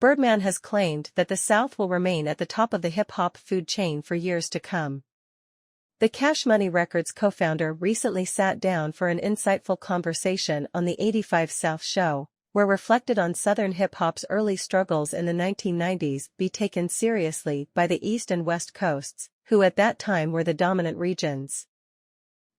Birdman has claimed that the South will remain at the top of the hip-hop food chain for years to come. The Cash Money Records co-founder recently sat down for an insightful conversation on the 85 South show, where reflected on Southern hip-hop's early struggles in the 1990s be taken seriously by the East and West Coasts, who at that time were the dominant regions.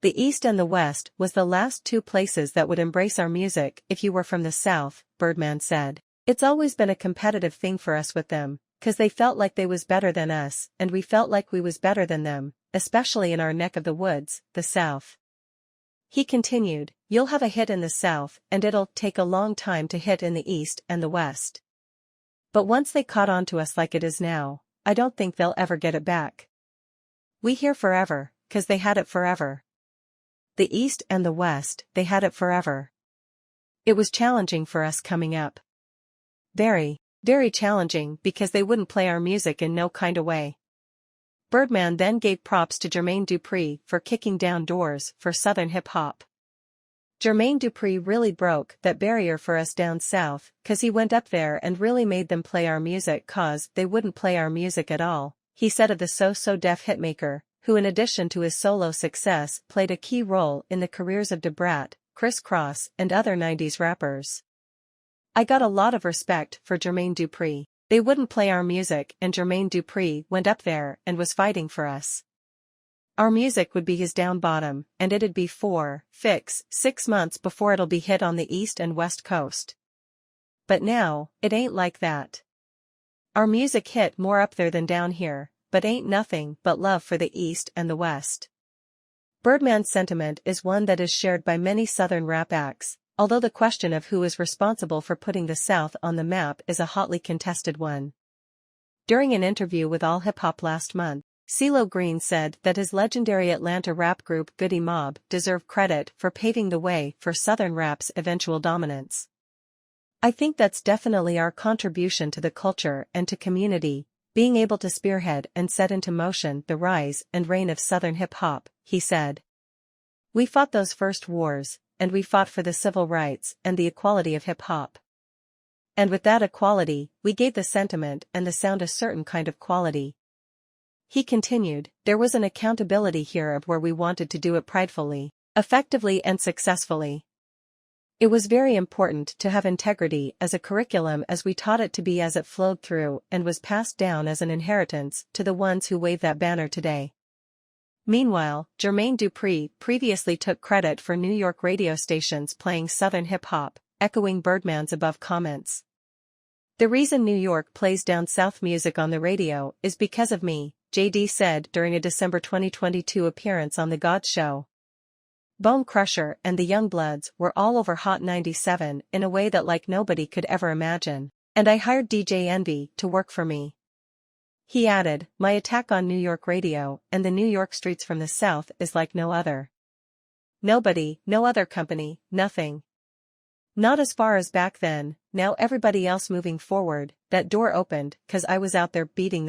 The East and the West was the last two places that would embrace our music if you were from the South, Birdman said. It's always been a competitive thing for us with them, 'cause they felt like they was better than us and we felt like we was better than them, especially in our neck of the woods, the South. He continued, you'll have a hit in the South and it'll take a long time to hit in the East and the West. But once they caught on to us like it is now, I don't think they'll ever get it back. We here forever, 'cause they had it forever. The East and the West, they had it forever. It was challenging for us coming up. Very, very challenging because they wouldn't play our music in no kind of way. Birdman then gave props to Jermaine Dupri for kicking down doors for Southern hip-hop. Jermaine Dupri really broke that barrier for us down south, 'cause he went up there and really made them play our music 'cause they wouldn't play our music at all, he said of the So Def hitmaker, who in addition to his solo success played a key role in the careers of Da Brat, Criss Cross and other 90s rappers. I got a lot of respect for Jermaine Dupri. They wouldn't play our music and Jermaine Dupri went up there and was fighting for us. Our music would be his down bottom and it'd be 6 months before it'll be hit on the East and West Coast. But now, it ain't like that. Our music hit more up there than down here, but ain't nothing but love for the East and the West. Birdman's sentiment is one that is shared by many Southern rap acts, although the question of who is responsible for putting the South on the map is a hotly contested one. During an interview with All Hip Hop last month, CeeLo Green said that his legendary Atlanta rap group Goody Mob deserved credit for paving the way for Southern rap's eventual dominance. I think that's definitely our contribution to the culture and to community, being able to spearhead and set into motion the rise and reign of Southern hip-hop, he said. We fought those first wars, and we fought for the civil rights and the equality of hip-hop. And with that equality, we gave the sentiment and the sound a certain kind of quality. He continued, there was an accountability here of where we wanted to do it pridefully, effectively and successfully. It was very important to have integrity as a curriculum as we taught it to be as it flowed through and was passed down as an inheritance to the ones who wave that banner today. Meanwhile, Jermaine Dupri previously took credit for New York radio stations playing Southern hip-hop, echoing Birdman's above comments. The reason New York plays down South music on the radio is because of me, JD said during a December 2022 appearance on The God Show. Bone Crusher and the Youngbloods were all over Hot 97 in a way that like nobody could ever imagine, and I hired DJ Envy to work for me. He added, my attack on New York radio and the New York streets from the South is like no other. Nobody, no other company, nothing. Not as far as back then. Now everybody else moving forward, that door opened 'cause I was out there beating the